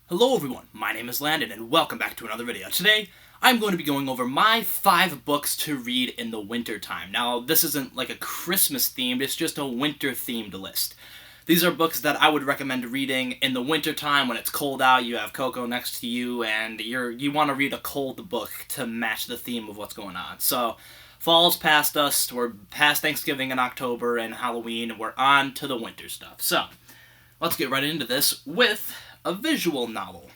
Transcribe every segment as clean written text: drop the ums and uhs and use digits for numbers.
Hello everyone, my name is Landon and welcome back to another video. Today, I'm going to be going over my 5 books to read in the winter time. Now, this isn't like a Christmas themed, it's just a winter themed list. These are books that I would recommend reading in the winter time when it's cold out, you have Coco next to you, and you want to read a cold book to match the theme of what's going on. So, fall's past us, we're past Thanksgiving in October and Halloween, and we're on to the winter stuff. So, let's get right into this with a visual novel.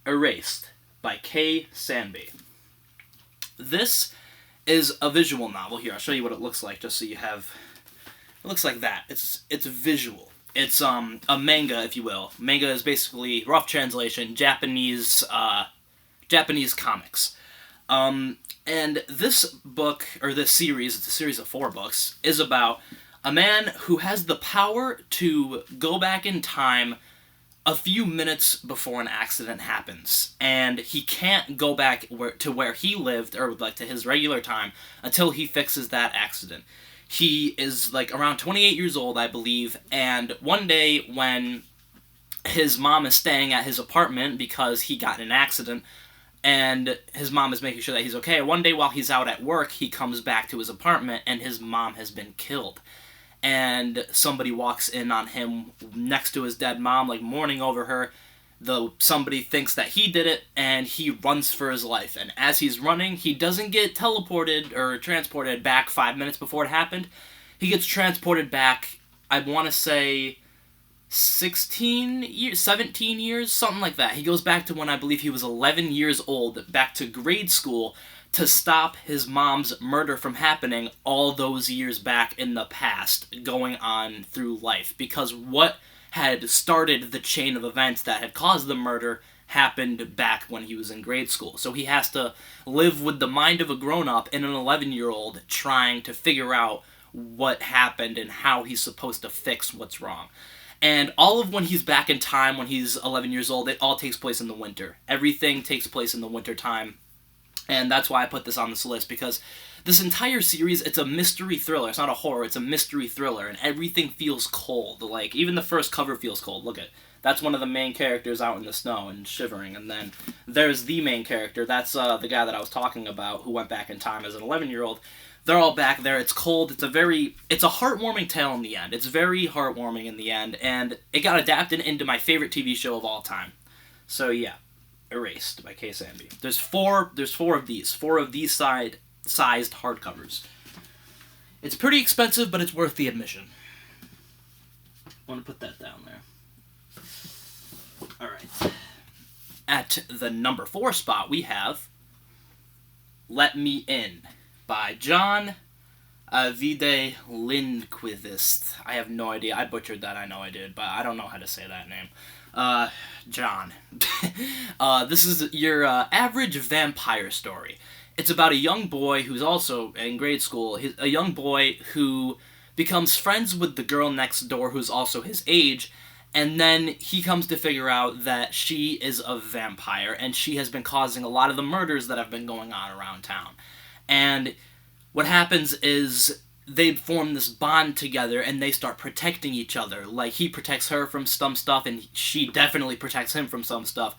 Erased by Kay Sandby. This is a visual novel. Here, I'll show you what it looks like just so you have... It looks like that. It's visual. It's a manga, if you will. Manga is basically, rough translation, Japanese comics. And this book, or this series, it's a series of 4 books, is about a man who has the power to go back in time a few minutes before an accident happens. And he can't go back to where he lived, or like to his regular time, until he fixes that accident. He is like around 28 years old, I believe, and one day when his mom is staying at his apartment because he got in an accident, and his mom is making sure that he's okay, one day while he's out at work, he comes back to his apartment and his mom has been killed. And somebody walks in on him next to his dead mom, like mourning over her. Somebody thinks that he did it, and he runs for his life. And as he's running, he doesn't get teleported or transported back 5 minutes before it happened. He gets transported back, I want to say, 16 years, 17 years, something like that. He goes back to when I believe he was 11 years old, back to grade school, to stop his mom's murder from happening all those years back in the past, going on through life. Because what had started the chain of events that had caused the murder happened back when he was in grade school. So he has to live with the mind of a grown-up and an 11-year-old trying to figure out what happened and how he's supposed to fix what's wrong. And all of when he's back in time, when he's 11 years old, it all takes place in the winter. Everything takes place in the winter time. And that's why I put this on this list, because this entire series, it's a mystery thriller. It's not a horror, it's a mystery thriller, and everything feels cold. Like, even the first cover feels cold. Look at, that's one of the main characters out in the snow and shivering, and then there's the main character. That's the guy that I was talking about who went back in time as an 11-year-old. They're all back there. It's cold. It's a heartwarming tale in the end. It's very heartwarming in the end, and it got adapted into my favorite TV show of all time. So yeah. Erased by Kay Sandby. There's four of these sized hardcovers. It's pretty expensive, but it's worth the admission. I want to put that down there. Alright. At the number 4 spot, we have Let Me In by John Ajvide Lindqvist. I have no idea. I butchered that, I know I did, but I don't know how to say that name. John. This is your average vampire story. It's about a young boy who's also in grade school. A young boy who becomes friends with the girl next door who's also his age, and then he comes to figure out that she is a vampire, and she has been causing a lot of the murders that have been going on around town. And what happens is they form this bond together, and they start protecting each other. Like, he protects her from some stuff, and she definitely protects him from some stuff.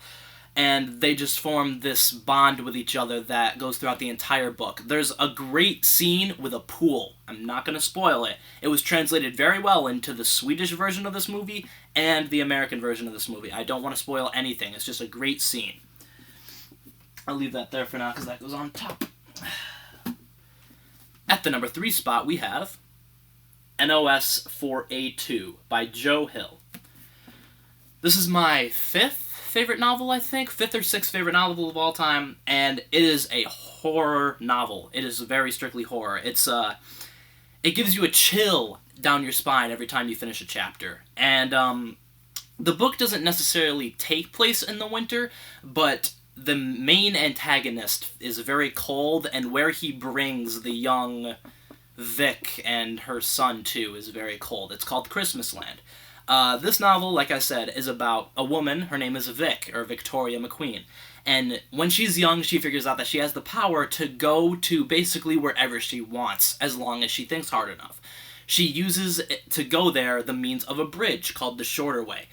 And they just form this bond with each other that goes throughout the entire book. There's a great scene with a pool. I'm not going to spoil it. It was translated very well into the Swedish version of this movie and the American version of this movie. I don't want to spoil anything. It's just a great scene. I'll leave that there for now because that goes on top. At the number 3 spot, we have NOS 4A2 by Joe Hill. This is my 5th favorite novel, I think. 5th or 6th favorite novel of all time, and it is a horror novel. It is very strictly horror. It gives you a chill down your spine every time you finish a chapter. And the book doesn't necessarily take place in the winter, but the main antagonist is very cold, and where he brings the young Vic and her son to is very cold. It's called Christmasland. This novel, like I said, is about a woman. Her name is Vic, or Victoria McQueen. And when she's young, she figures out that she has the power to go to basically wherever she wants, as long as she thinks hard enough. She uses to go there the means of a bridge called the Shorter Way.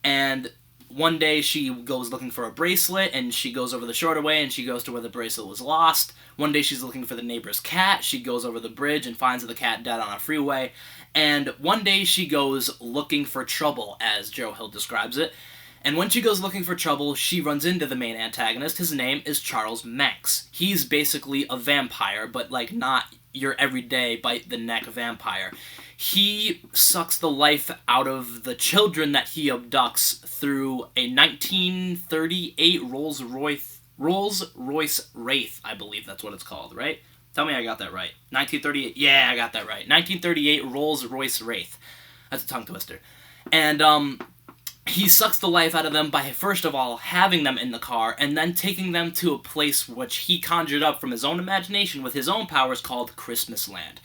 And one day she goes looking for a bracelet, and she goes over the shorter way, and she goes to where the bracelet was lost. One day she's looking for the neighbor's cat. She goes over the bridge and finds the cat dead on a freeway. And one day she goes looking for trouble, as Joe Hill describes it. And when she goes looking for trouble, she runs into the main antagonist. His name is Charles Manx. He's basically a vampire, but, like, not your everyday bite-the-neck vampire. He sucks the life out of the children that he abducts through a 1938 Rolls-Royce Wraith, I believe that's what it's called, right? Tell me I got that right. 1938, yeah, I got that right. 1938 Rolls-Royce Wraith. That's a tongue twister. And, he sucks the life out of them by, first of all, having them in the car, and then taking them to a place which he conjured up from his own imagination with his own powers called Christmas Land.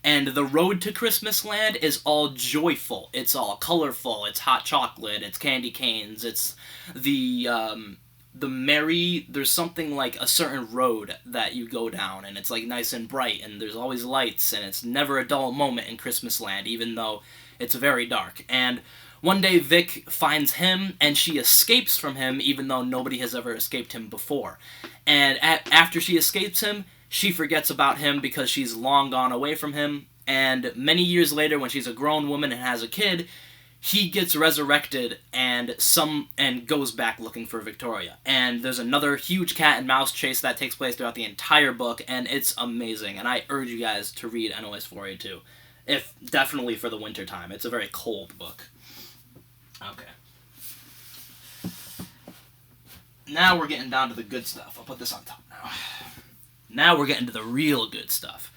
And the road to Christmas Land is all joyful. It's all colorful. It's hot chocolate. It's candy canes. It's the merry... There's something like a certain road that you go down, and it's, like, nice and bright, and there's always lights, and it's never a dull moment in Christmas Land, even though it's very dark. And one day, Vic finds him, and she escapes from him, even though nobody has ever escaped him before. And after she escapes him, she forgets about him because she's long gone away from him. And many years later, when she's a grown woman and has a kid, he gets resurrected and goes back looking for Victoria. And there's another huge cat and mouse chase that takes place throughout the entire book, and it's amazing. And I urge you guys to read NOS 482, if definitely for the winter time. It's a very cold book. Okay. Now we're getting down to the good stuff. I'll put this on top now. Now we're getting to the real good stuff.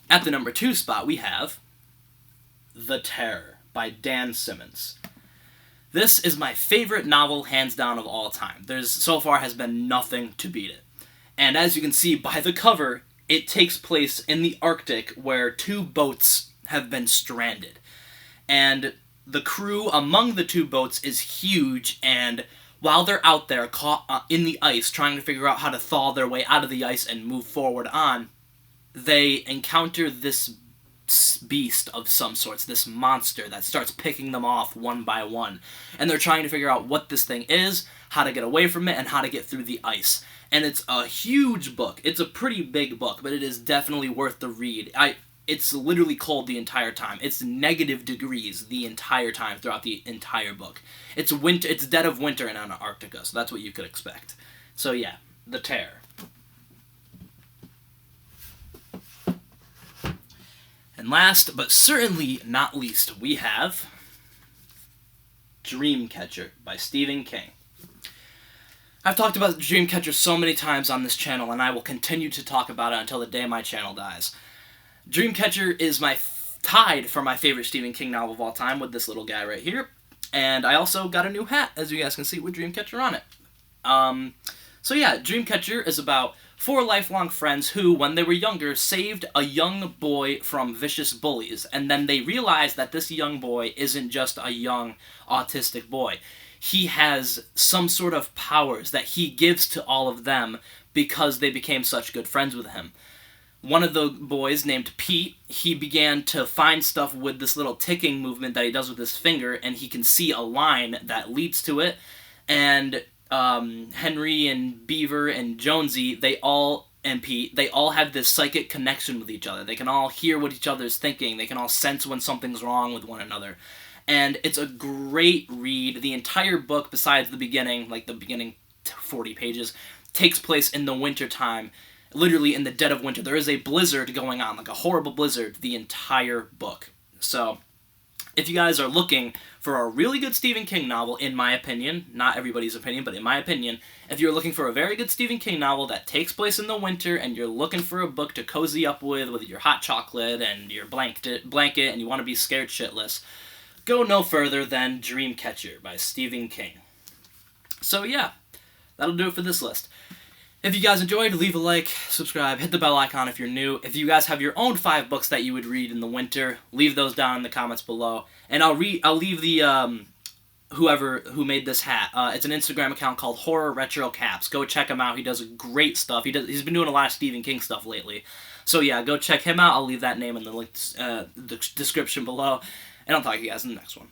At the number 2 spot, we have The Terror by Dan Simmons. This is my favorite novel, hands down, of all time. So far has been nothing to beat it. And as you can see by the cover, it takes place in the Arctic where 2 boats have been stranded. And the crew among the 2 boats is huge, and while they're out there caught in the ice trying to figure out how to thaw their way out of the ice and move forward on, they encounter this beast of some sorts, this monster that starts picking them off one by one. And they're trying to figure out what this thing is, how to get away from it, and how to get through the ice. And it's a huge book. It's a pretty big book, but it is definitely worth the read. It's literally cold the entire time. It's negative degrees the entire time throughout the entire book. It's winter. It's dead of winter in Antarctica, so that's what you could expect. So yeah, The Terror. And last, but certainly not least, we have Dreamcatcher by Stephen King. I've talked about Dreamcatcher so many times on this channel, and I will continue to talk about it until the day my channel dies. Dreamcatcher is tied for my favorite Stephen King novel of all time with this little guy right here. And I also got a new hat, as you guys can see, with Dreamcatcher on it. So yeah, Dreamcatcher is about 4 lifelong friends who, when they were younger, saved a young boy from vicious bullies. And then they realized that this young boy isn't just a young autistic boy. He has some sort of powers that he gives to all of them because they became such good friends with him. One of the boys, named Pete, he began to find stuff with this little ticking movement that he does with his finger, and he can see a line that leads to it. And Henry and Beaver and Jonesy, and Pete, they all have this psychic connection with each other. They can all hear what each other's thinking. They can all sense when something's wrong with one another. And it's a great read. The entire book, besides the beginning, like the beginning 40 pages, takes place in the winter time. Literally in the dead of winter. There is a blizzard going on, like a horrible blizzard, the entire book. So, if you guys are looking for a really good Stephen King novel, in my opinion, not everybody's opinion, but in my opinion, if you're looking for a very good Stephen King novel that takes place in the winter, and you're looking for a book to cozy up with your hot chocolate and your blanket, and you want to be scared shitless, go no further than Dreamcatcher by Stephen King. So yeah, that'll do it for this list. If you guys enjoyed, leave a like, subscribe, hit the bell icon if you're new. If you guys have your own 5 books that you would read in the winter, leave those down in the comments below. And I'll leave the whoever who made this hat. It's an Instagram account called Horror Retro Caps. Go check him out. He does great stuff. He's been doing a lot of Stephen King stuff lately. So yeah, go check him out. I'll leave that name in the link, the description below. And I'll talk to you guys in the next one.